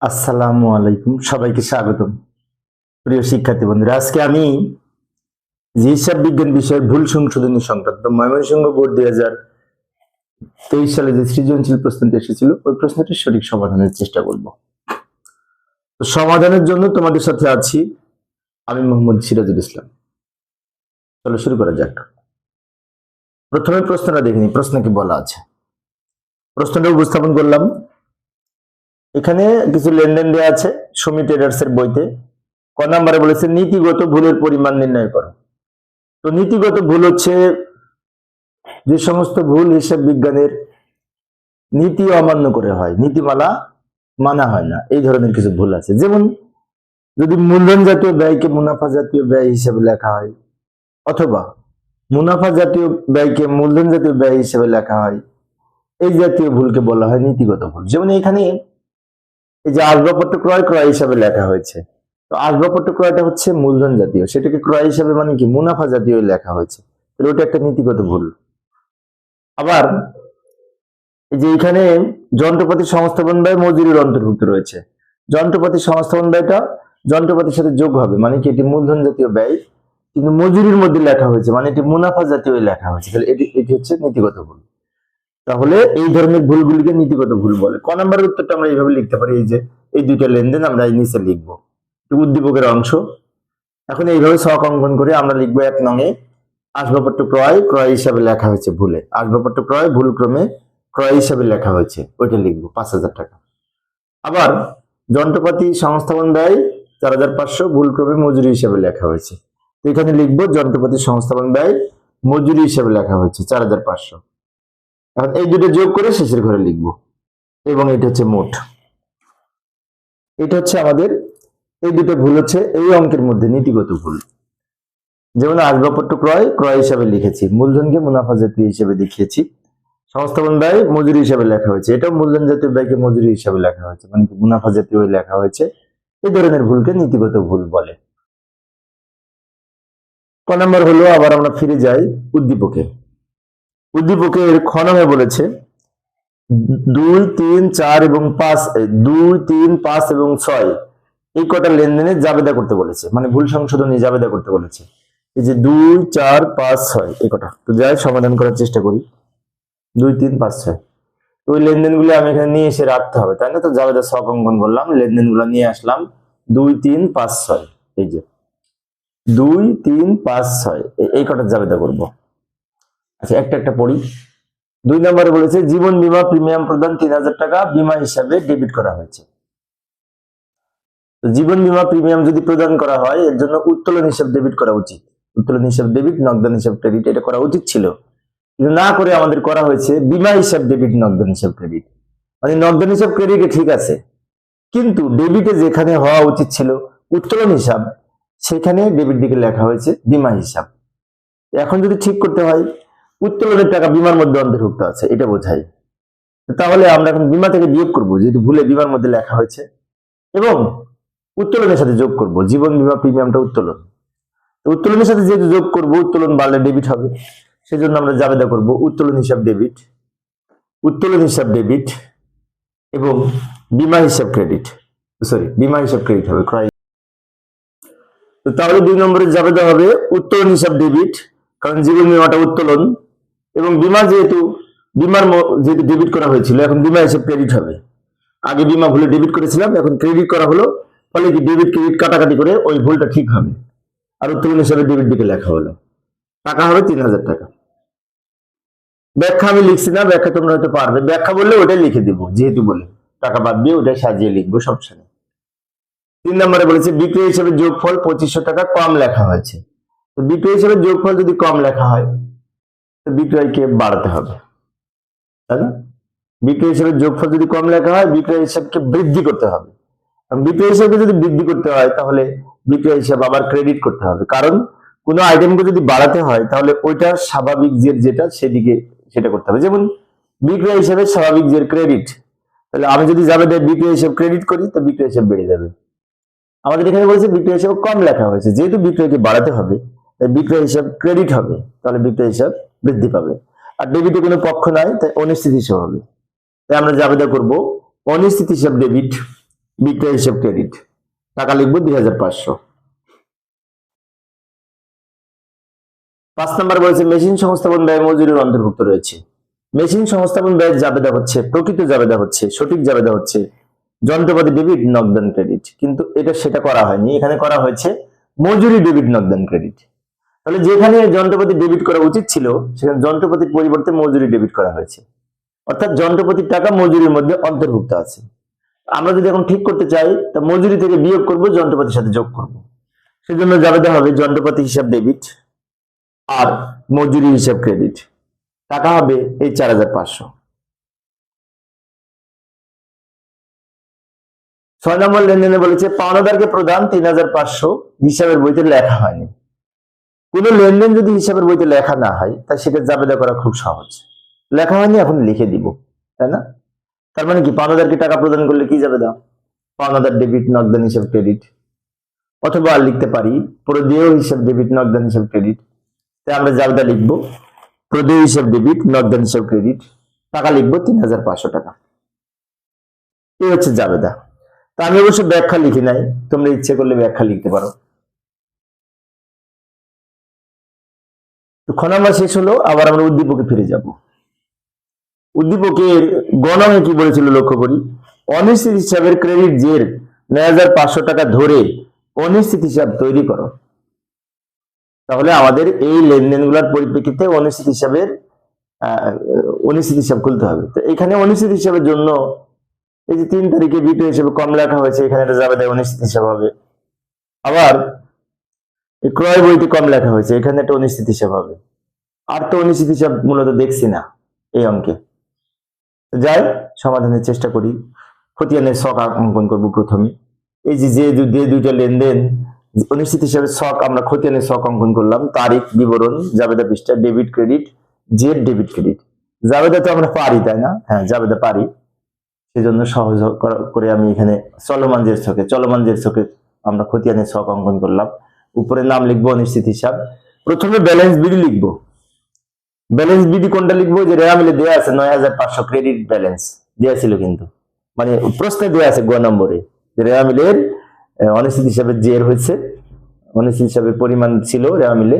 আসসালামু আলাইকুম, সবাইকে স্বাগতম। প্রিয় শিক্ষার্থী বন্ধুরা, আজকে আমি যে হিসাব বিজ্ঞান বিষয়ের ভুল সংশোধনী সংক্রান্ত ময়মনসিংহ বোর্ড 2023 সালে যে সৃজনশীল প্রশ্নটি এসেছিল ওই প্রশ্নটির সঠিক সমাধানের চেষ্টা করব। তো সমাধানের জন্য তোমাদের সাথে আছি আমি মোহাম্মদ সিরাজুল ইসলাম। চলো শুরু করা যাক। প্রথমে প্রশ্নটা দেখে নিই, প্রশ্ন কি বলা আছে। প্রশ্নটা উপস্থাপন করলাম। এখানে কিছু লেনদেন দেওয়া আছে সুমি ট্রেডার্স এর বইতে। ক নম্বরে বলেছে নীতিগত ভুলের পরিমাণ নির্ণয় করো। তো নীতিগত ভুল হচ্ছে যে সমস্ত ভুল হিসাব বিজ্ঞানের নীতি অমান্য করে হয়, নীতিমালা মানা হয় না, এই ধরনের কিছু ভুল আছে। যেমন যদি মূলধন জাতীয় ব্যয়কে মুনাফা জাতীয় ব্যয় হিসেবে লেখা হয়, অথবা মুনাফা জাতীয় ব্যয়কে মূলধন জাতীয় ব্যয় হিসেবে লেখা হয়, এই জাতীয় ভুলকে বলা হয় নীতিগত ভুল। যেমন এখানে এই যে আসবাবপত্র ক্রয় ক্রয় হিসাবে লেখা হয়েছে, তো আসবাবপত্র ক্রয়টা হচ্ছে মূলধন জাতীয়, সেটাকে ক্রয় হিসাবে মানে কি মুনাফা জাতীয় লেখা হয়েছে, তাহলে ওটা একটা নীতিগত ভুল। আবার এই যে এখানে যন্ত্রপাতি সংস্থাপন ব্যয় মজুরির অন্তর্ভুক্ত রয়েছে, যন্ত্রপাতি সংস্থাপন ব্যয়টা যন্ত্রপাতির সাথে যোগ হবে, মানে কি এটি মূলধন জাতীয় ব্যয়, কিন্তু মজুরির মধ্যে লেখা হয়েছে মানে এটি মুনাফা জাতীয় লেখা হয়েছে, তাহলে এটি হচ্ছে নীতিগত ভুল। তাহলে এই ধরনের ভুলগুলিকে নীতিগত ভুল বলে। ক নম্বরের উত্তরটা আমরা এইভাবে লিখতে পারি, এই যে এই দুইটা লেনদেন আমরা এই নিচে লিখবো, উদ্দীপকের অংশ। এখন এইভাবে ছক অঙ্কন করে আমরা লিখবো 1 নং-এ আসবাবপত্র ক্রয় ক্রয় হিসাবে লেখা হয়েছে ভুলে, আসবাবপত্র ক্রয় ভুল ক্রমে ক্রয় হিসাবে লেখা হয়েছে, ওইটা লিখবো 5,000 টাকা। আবার যন্ত্রপাতি সংস্থাপন ব্যয় 4,500 ভুল ক্রমে মজুরি হিসাবে লেখা হয়েছে, তো এখানে লিখবো যন্ত্রপাতি সংস্থাপন ব্যয় মজুরি হিসাবে লেখা হয়েছে 4,500। এখন এই দুটো যোগ করে শেষের ঘরে লিখবো, এবং এটা হচ্ছে মোট। এটা হচ্ছে আমাদের এই দুটো ভুল হচ্ছে এই অঙ্কের মধ্যে নীতিগত ভুল। যেমন আসবাবপত্র ক্রয় ক্রয় হিসাবে লিখেছি, মূলধনকে মুনাফা জাতীয় হিসেবে দেখিয়েছি, সংস্থাপন ব্যয় মজুরি হিসাবে লেখা হয়েছে, এটাও মূলধন জাতীয় ব্যয়কে মজুরি হিসাবে লেখা হয়েছে, মানে মুনাফা জাতীয় লেখা হয়েছে। এই ধরনের ভুলকে নীতিগত ভুল বলে। ক নম্বর হলো, আবার আমরা ফিরে যাই উদ্দীপকে। উদ্দীপকের খ নং-এ বলেছে 2, 3, 4 এবং 5, 2, 3, 5 এবং 6 এই কটা লেনদেনে জাবেদা করতে বলেছে, মানে ভুল সংশোধনী জাবেদা করতে বলেছে। এই যে 2, 4, 5, 6 এই কটা, তো যাই সমাধান করার চেষ্টা করি। 2, 3, 5, 6 ওই লেনদেনগুলো আমি এখানে নিয়ে এসে রাখতে হবে, তাই না? তো জাবেদা ছক অঙ্কন করলাম, লেনদেনগুলো নিয়ে আসলাম 2, 3, 5, 6, এই যে 2, 3, 5, 6 এই কটা জাবেদা করব। আচ্ছা, একটা একটা পড়ি। 2 নম্বরে বলেছে জীবন বীমা প্রিমিয়াম প্রদান 3,000 টাকা বিমা হিসাবে ডেবিট করা হয়েছে। জীবন বীমা প্রিমিয়াম যদি প্রদান করা হয় এর জন্য উত্তোলন হিসাব ডেবিট করা উচিত, উত্তোলন হিসাব ডেবিট, নগদান হিসাব ক্রেডিট, এটা করা উচিত ছিল, কিন্তু না করে আমাদের করা হয়েছে বিমা হিসাব ডেবিট, নগদান হিসাব ক্রেডিট। মানে নগদান হিসাব ক্রেডিটে ঠিক আছে, কিন্তু ডেবিটে যেখানে হওয়া উচিত ছিল উত্তোলন হিসাব, সেখানে ডেবিট দিকে লেখা হয়েছে বিমা হিসাব। এখন যদি ঠিক করতে হয় উত্তোলনের টাকা বিমার মধ্যে অন্তর্ভুক্ত আছে, এটা বোঝাই। তাহলে আমরা এখন বিমা থেকে বিয়োগ করবো, যেহেতু ভুলে বিমার মধ্যে লেখা হয়েছে, এবং উত্তোলনের সাথে যোগ করব, জীবন বীমা প্রিমিয়ামটা উত্তোলন, উত্তোলনের সাথে যেহেতু যোগ করব, উত্তোলন বাড়লে ডেবিট হবে, সেজন্য আমরা জাবেদা করব উত্তোলন হিসাব ডেবিট, উত্তোলন হিসাব ডেবিট এবং বিমা হিসাব ক্রেডিট, সরি বিমা হিসাব ক্রেডিট হবে ক্রয়। তো তাহলে 2 নম্বরে জাবেদা হবে উত্তোলন হিসাব ডেবিট, কারণ জীবন বীমাটা উত্তোলন, এবং বিমা যেহেতু ডেবিট করা হয়েছিল, এখন বিমা হিসাব ক্রেডিট হবে। আগে বিমা ভুলে ডেবিট করেছিলাম, এখন ক্রেডিট করা হলো, ফলে কি ডেবিট ক্রেডিট কাটাকাটি করে ওই ভুলটা ঠিক হবে, আর উত্তোলন হিসাবে ডেবিট দিকে লেখা হলো, টাকা হবে 3,000 টাকা। ব্যাখ্যা আমি লিখছি না, ব্যাখ্যা তোমরা হয়তো পারবে, ব্যাখ্যা বললে ওটাই লিখে দিব, যেহেতু বলে টাকা বাদ দিয়ে ওটাই সাজিয়ে লিখবো সবসময়। 3 নম্বরে বলেছে বিক্রয় হিসাবে যোগফল 2,500 টাকা কম লেখা হয়েছে। তো বিক্রয় হিসাবে যোগফল যদি কম লেখা হয় তো বিক্রয়কে বাড়াতে হবে, তাই না? বিক্রয় হিসাবে যোগফল যদি কম লেখা হয় বিক্রয় হিসাবকে বৃদ্ধি করতে হবে, বিক্রয় হিসাবকে যদি বৃদ্ধি করতে হয় তাহলে বিক্রয় হিসাব আবার ক্রেডিট করতে হবে, কারণ কোনো আইটেমকে যদি বাড়াতে হয় তাহলে ওইটা স্বাভাবিক জের যেটা সেদিকে সেটা করতে হবে। যেমন বিক্রয় হিসাবে স্বাভাবিক জের ক্রেডিট, তাহলে আমি যদি জাবেদায় বিক্রয় হিসাব ক্রেডিট করি তো বিক্রয় হিসাব বেড়ে যাবে। আমাদের এখানে বলেছে বিক্রয় হিসাব কম লেখা হয়েছে, যেহেতু বিক্রয়কে বাড়াতে হবে তাই বিক্রয় হিসাব ক্রেডিট হবে, তাহলে বিক্রয় হিসাব বৃদ্ধি পাবে। আর ডেবিটে কোনো পক্ষ নাই, তাই অনিশ্চিত হিসাব হবে, তাই আমরা জাবেদা করব অনিশ্চিত হিসাব ডেবিট, বিক্রয় হিসাব ক্রেডিট, টাকা লিখবো 2500। 5 নম্বর বলেছে মেশিন সংস্থাপন ব্যয় মজুরির অন্তর্ভুক্ত রয়েছে। মেশিন সংস্থাপন ব্যয়ের জাবেদা হচ্ছে, প্রকৃত জাবেদা হচ্ছে, সঠিক জাবেদা হচ্ছে যন্ত্রপাতি ডেবিট নগদান ক্রেডিট, কিন্তু এটা সেটা করা হয়নি, এখানে করা হয়েছে মজুরি ডেবিট নগদান ক্রেডিট। তাহলে যেখানে যন্ত্রপাতি ডেবিট করা উচিত ছিল সেখানে যন্ত্রপাতির পরিবর্তে মজুরি ডেবিট করা হয়েছে, অর্থাৎ যন্ত্রপাতির টাকা মজুরির মধ্যে অন্তর্ভুক্ত আছে। আমরা যদি এখন ঠিক করতে চাই তা মজুরি থেকে বিয়োগ করব, যন্ত্রপাতির সাথে যোগ করব, সেজন্য জাবেদা হবে যন্ত্রপাতি হিসাব ডেবিট আর মজুরি হিসাব ক্রেডিট, টাকা হবে এই 4500। 6 নম্বর লেনদেনে বলেছে পাওনাদারকে প্রদান 3500 হিসাবের বইতে লেখা হয়নি। কোন লেনদেন যদি হিসাবের বইতে লেখা না হয় তা সেটা জাবেদা করা খুব সহজ। লেখা হয়নি, এখন লিখে দিব, তাই না? তার মানে কি পাওনাদারকে টাকা প্রদান করলে কি জাবেদা? পাওনাদার ডেবিট নগদান হিসাব ক্রেডিট, অথবা লিখতে পারি প্রদেয় হিসাব ডেবিট নগদান হিসাব ক্রেডিট। তাই আমরা জাবেদা লিখবো প্রদেয় হিসাব ডেবিট নগদান হিসাব ক্রেডিট, টাকা লিখবো 3500 টাকা। এই হচ্ছে জাবেদা। তা আমি অবশ্য ব্যাখ্যা লিখি নাই, তোমরা ইচ্ছে করলে ব্যাখ্যা লিখতে পারো। তো খ নাম্বার শেষ হলো, আবার আমরা উদ্দীপকে ফিরে যাব। উদ্দীপকের গণনে কি বলেছিল লক্ষ্য করি, অনিশ্চিত হিসাবের ক্রেডিট জের 9500 টাকা ধরে অনিশ্চিত হিসাব তৈরি করো। তাহলে আমাদের এই লেনদেনগুলোর পরিপ্রেক্ষিতে অনিশ্চিত হিসাব খুলতে হবে। তো এখানে অনিশ্চিত হিসাবের জন্য এই যে 3 তারিখে বিক্রয় হিসাবে কম লেখা হয়েছে, এখানে এটা জাবেদা অনিশ্চিত হিসাব হবে। আবার ক্রয় বইতে কম লেখা হয়েছে, এখানে একটা অনিশ্চিত হিসাব হবে। আর তো অনিশ্চিত হিসাব মূলত দেখছি না এই অঙ্কে। যাই সমাধানের চেষ্টা করি। খতিয়ানের ছক অঙ্কন করব প্রথমে। এই যে দুইটা লেনদেন অনিশ্চিত হিসাবে ছক, আমরা খতিয়ানের ছক অঙ্কন করলাম, তারিখ বিবরণ জাবেদা পৃষ্ঠা, ডেবিট ক্রেডিট, জেড ডেবিট ক্রেডিট। জাবেদা তো আমরা পারি, তাই না? হ্যাঁ, জাবেদা পারি, সেজন্য সহজ করে আমি এখানে চলমান জের ছকে আমরা খতিয়ানের ছক অঙ্কন করলাম। উপরে নাম লিখবো অনিশ্চিত হিসাব। প্রথমে ব্যালেন্স বিডি লিখবো। ব্যালেন্স বিডি কোনটা লিখবো? যে রেওয়া মিলে দেওয়া আছে 9500 ক্রেডিট ব্যালেন্স দেওয়া ছিল, কিন্তু মানে প্রশ্নে দেওয়া আছে গ নম্বরে যে রেওয়া মিলের অনিশ্চিত হিসাবে জের হয়েছে, অনিশ্চিত হিসাবের পরিমাণ ছিল রেওয়া মিলে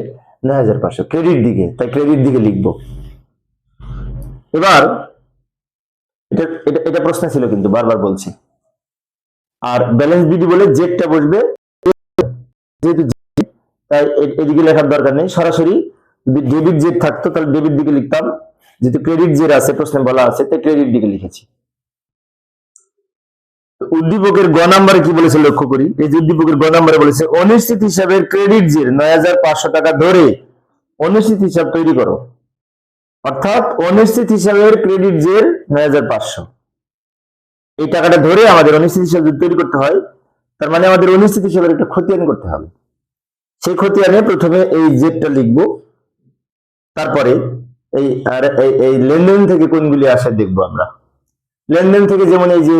9500 ক্রেডিট দিকে, তাই ক্রেডিট দিকে লিখবো। এবার এটা এটা এটা প্রশ্ন ছিল, কিন্তু বারবার বলছি। আর ব্যালেন্স বিডি বলে জেডটা বসবে, যেহেতু তাই এদিকে লেখার দরকার নেই, সরাসরি যদি ডেবিট জেড থাকতো তাহলে ডেবিট দিকে লিখতাম, যেহেতু ক্রেডিট জেড আছে প্রশ্নে বলা আছে তাই ক্রেডিট দিকে লিখেছি। উদ্দীপকের গ নাম্বারে কি বলেছে লক্ষ্য করি। এই যে উদ্দীপকের গ নাম্বারে বলেছে অনিশ্চিত হিসাবের ক্রেডিট জের 9500 টাকা ধরে অনিশ্চিত হিসাব তৈরি করো, অর্থাৎ অনিশ্চিত হিসাবের ক্রেডিট জের 9500, এই টাকাটা ধরে আমাদের অনিশ্চিত হিসাব যদি তৈরি করতে হয় তার মানে আমাদের অনিশ্চিত হিসাবের একটা খতিয়ান করতে হবে। সেই খতিয়ানে প্রথমে এই জেডটা লিখবো, তারপরে এই লেনদেন থেকে কোনগুলি আসে দেখবো আমরা। লেনদেন থেকে যেমন এই যে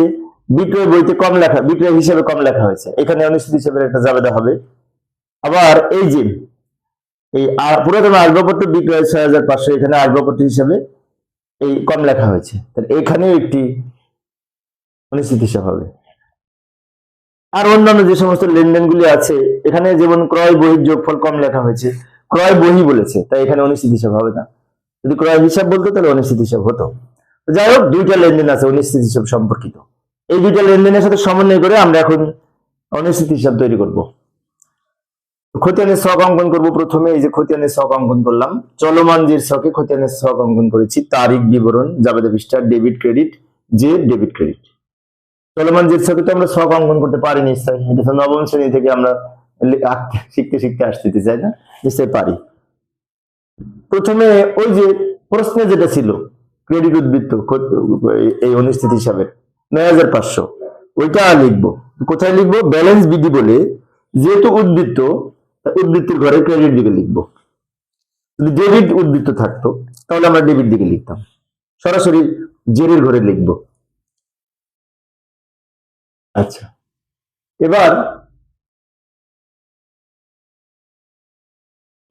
বিক্রয় বইতে কম লেখা, বিক্রয় হিসাবে কম লেখা হয়েছে, এখানে অনিশ্চিত হিসাবের একটা জাবেদা হবে। আবার এই যে এই পুরাতন আসবাবপত্র বিক্রয় 6500, এখানে আসবাবপত্র হিসাবে এই কম লেখা হয়েছে, তাহলে এখানেও একটি অনিশ্চিত হিসাব হবে। আর অন্যান্য যে সমস্ত লেনদেনগুলি আছে, এখানে যেমন ক্রয় বহির যোগফল কম লেখা হয়েছে, ক্রয় বহি বলেছে, তাই এখানে অনিশ্চিত হিসাব হবে না। যদি ক্রয় হিসাব বলতো তাহলে অনিশ্চিত হিসাব হতো। যাই হোক, দুইটা লেনদেন আছে অনিশ্চিত হিসাব সম্পর্কিত, এই দুইটা লেনদেনের সাথে সমন্বয় করে আমরা এখন অনিশ্চিত হিসাব তৈরি করব। খতিয়ানের ছক অঙ্কন করব প্রথমে। এই যে খতিয়ানের ছক অঙ্কন করলাম, চলমান জের ছকে খতিয়ানের ছক অঙ্কন করেছি, তারিখ বিবরণ জাবেদা পৃষ্ঠা, ডেবিট ক্রেডিট, জেড ডেবিট ক্রেডিট। চলমান জের ছকে তো আমরা ছক অঙ্কন করতে পারি নিশ্চয়, এটা তো নবম শ্রেণী থেকে আমরা শিখতে শিখতে আসতে চাই না, নিশ্চয় পারি। প্রথমে ওই যে প্রশ্নে যেটা ছিল ক্রেডিট উদ্বৃত্ত এই অনিশ্চিত হিসাবের 9500, ওইটা লিখবো। কোথায় লিখবো? ব্যালেন্স বিডি বলে, যেহেতু উদ্বৃত্ত, উদ্বৃত্তের ঘরে ক্রেডিট দিকে লিখবো। যদি ডেবিট উদ্বৃত্ত থাকতো তাহলে আমরা ডেবিট দিকে লিখতাম, সরাসরি জেরের ঘরে লিখবো। আচ্ছা, এবার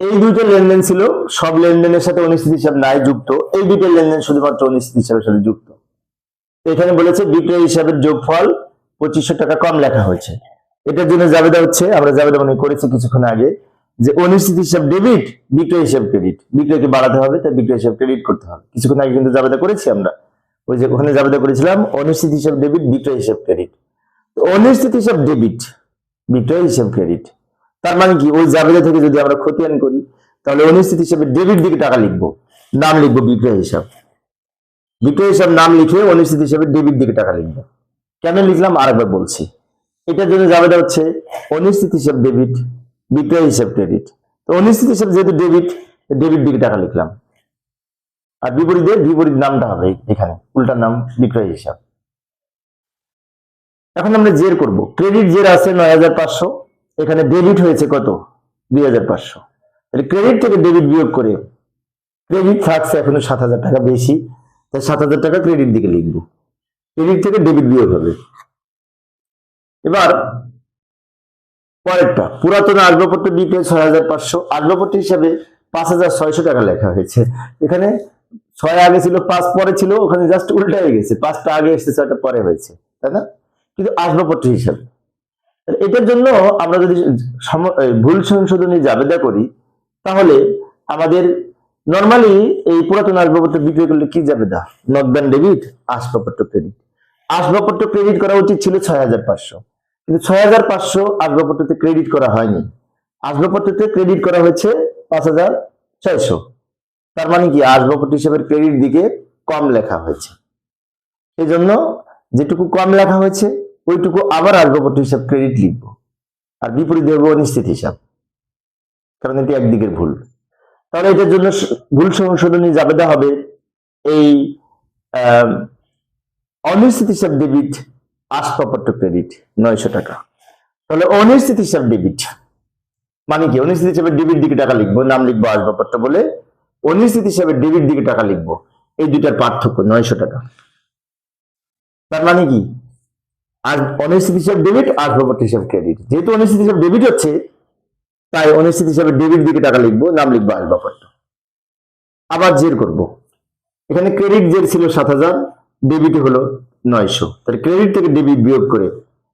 এই দুইটা লেনদেন ছিল, সব লেনদেনের সাথে অনিশ্চিত হিসাব নাই যুক্ত, এই দুইটা লেনদেন শুধুমাত্র অনিশ্চিত হিসাবের সাথে যুক্ত। এখানে বলেছে বিক্রয় হিসাবের যোগফল 2500 টাকা কম লেখা হয়েছে। এটার জন্য জাবেদা হচ্ছে, আমরা জাবেদা মনে করেছি কিছুক্ষণ আগে, যে অনিশ্চিত হিসাব ডেবিট, বিক্রয় হিসাব ক্রেডিট। বিক্রয়কে বাড়াতে হবে, তাই বিক্রয় হিসাব ক্রেডিট করতে হবে। কিছুক্ষণ আগে কিন্তু জাবেদা করেছি আমরা, ওই যে ওখানে জাবেদা করেছিলাম অনিশ্চিত হিসাব ডেবিট, বিক্রয় হিসাব ক্রেডিট। অনিশ্চিত হিসাব ডেবিট, বিক্রয় হিসাব ক্রেডিট, তার মানে কি, ওই জাবেদা থেকে যদি আমরা খতিয়ান করি, তাহলে অনিশ্চিত হিসাবে ডেবিট দিকে টাকা লিখবো, নাম লিখবো বিক্রয় হিসাব। বিক্রয় হিসাব নাম লিখে অনিশ্চিত হিসাবে ডেবিট দিকে টাকা লিখবো। কেন লিখলাম আরেকবার বলছি। এটার জন্য জাবেদা হচ্ছে অনিশ্চিত হিসাব ডেবিট, বিক্রয় হিসাব ক্রেডিট। তো অনিশ্চিত হিসাব যেহেতু ডেবিট, ডেবিট দিকে টাকা লিখলাম, আর বিপরীত নামটা হবে এখানে, উল্টা নাম বিক্রয় হিসাব। এখন আমরা জের করব। ক্রেডিট জের আছে 9500, এখানে ডেবিট হয়েছে কত, 2500। তাহলে ক্রেডিট থেকে ডেবিট বিয়োগ করে, ক্রেডিট থাকছে এখনো 7000 টাকা বেশি, তাই 7000 টাকা ক্রেডিট দিকে লিখবো, ক্রেডিট থেকে ডেবিট বিয়োগ হবে। এবার পরেরটা, পুরাতন আসবাবপত্র বিক্রয় 6500, আসবাবপত্র হিসাবে 5600 টাকা লেখা হয়েছে। এখানে 6 আগে ছিল, 5 পরে ছিল, ওখানে জাস্ট উল্টা হয়ে গেছে, 5টা আগে এসেছে, 6টা পরে হয়েছে, তাই না? কিন্তু আসবাবপত্র হিসাবে, এটার জন্য আমরা যদি ভুল সংশোধনী জাবেদা করি, তাহলে আমাদের নরমালি এই পুরাতন আসবাবপত্র বিক্রয় করলে কি জাবেদা, নগদান ডেবিট, আসবাবপত্র ক্রেডিট। আসবাবপত্র ক্রেডিট করা উচিত ছিল 6500, কিন্তু 6500 আসবাবপত্রতে ক্রেডিট করা হয়নি, আসবাবপত্রতে ক্রেডিট করা হয়েছে 5600। তার মানে কি, আসবাবপত্র হিসাবের ক্রেডিট দিকে কম লেখা হয়েছে। এই জন্য যেটুকু কম লেখা হয়েছে ওইটুকু আবার আসবাবপত্র হিসাব ক্রেডিট লিখবো, আর বিপরীত হবে অনিশ্চিত হিসাব, কারণ এটি একদিকের ভুল। তাহলে এটার জন্য ভুল সংশোধনী জাবেদা হবে এই অনিশ্চিত হিসাব ডেবিট, আসবাবপত্র ক্রেডিট 900 টাকা। তাহলে অনিশ্চিত হিসাব ডেবিট মানে কি, অনিশ্চিত হিসাবে ডেবিট দিকে টাকা লিখবো, নাম লিখবো আসবাবপত্র বলে, অনিশ্চিত হিসাবে ডেবিট দিকে টাকা লিখবো, এই দুইটার পার্থক্য 900 টাকা। তার মানে কি, আর অনিশ্চিত হিসাব ডেবিট, আসবাবপত্র হিসাব ক্রেডিট। যেহেতু অনিশ্চিত হিসাব ডেবিট হচ্ছে, তাই অনিশ্চিত হিসাবে ডেবিট দিকে টাকা লিখবো, নাম লিখবো আসবাবপত্র। আবার জের করব। এখানে ক্রেডিট জের ছিল 7000, ডেবিট হলো 900, তাহলে ক্রেডিট থেকে ডেবিট বিয়োগ করে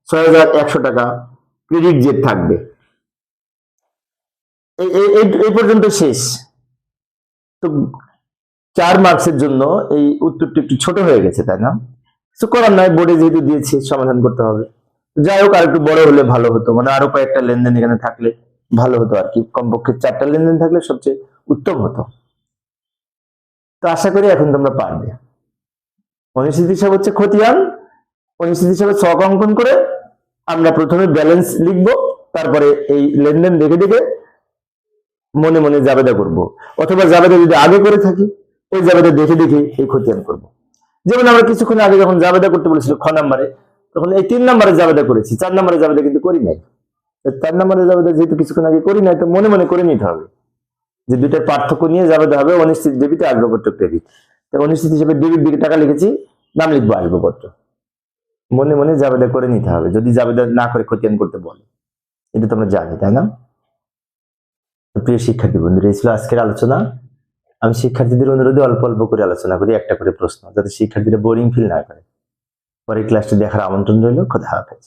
6100 টাকা ক্রেডিট জের থাকবে। এই পর্যন্ত শেষ। তো 4 মার্কসের জন্য এই উত্তরটি একটু ছোট হয়ে গেছে, তাই না? কিছু করার নাই, বোর্ডে যেহেতু দিয়েছে সমাধান করতে হবে। যাই হোক, আর একটু বড় হলে ভালো হতো, মানে আরো কয়েকটা লেনদেন এখানে থাকলে ভালো হতো আর কি, কমপক্ষে 4টা লেনদেন থাকলে সবচেয়ে উত্তম হতো। তো আশা করি এখন তোমরা পারবে। অনিশ্চিত হিসাব হচ্ছে খতিয়ান, অনিশ্চিত হিসাবে ছক অঙ্কন করে আমরা প্রথমে ব্যালেন্স লিখবো, তারপরে এই লেনদেন দেখে দেখে মনে মনে জাবেদা করব, অথবা জাবেদা যদি আগে করে থাকি ওই জাবেদা দেখে দেখে এই খতিয়ান করব। যেমন আমরা কিছুক্ষণ আগে যখন জাবেদা করতে বলেছিল খ নাম্বারে, তখন এই 3 নাম্বারে জাবেদা করেছি, 4 নাম্বারে জাবেদা কিন্তু করি নাই। 4 নাম্বারে জাবেদা যেহেতু কিছুক্ষণ আগে করি নাই, তো মনে মনে করে নিতে হবে যে দুইটার পার্থক্য নিয়ে জাবেদা হবে অনিশ্চিত ডেবিট, আসবাবপত্র ক্রেডিট। অনিশ্চিত হিসেবে ডেবিট দিকে টাকা লিখেছি, নাম লিখবো আসবাবপত্র। মনে মনে জাবেদা করে নিতে হবে, যদি জাবেদা না করে খতিয়ান করতে বলে। এটা তোমরা জানি, তাই না? প্রিয় শিক্ষার্থী বন্ধুরা, এই ছিল আজকের আলোচনা। আমি শিক্ষার্থীদের অনুরোধে অল্প অল্প করে আলোচনা করি, একটা করে প্রশ্ন, যাতে শিক্ষার্থীরা বোরিং ফিল না করে। পরের ক্লাসটি দেখার আমন্ত্রণ রইল। খোদা হাফেজ।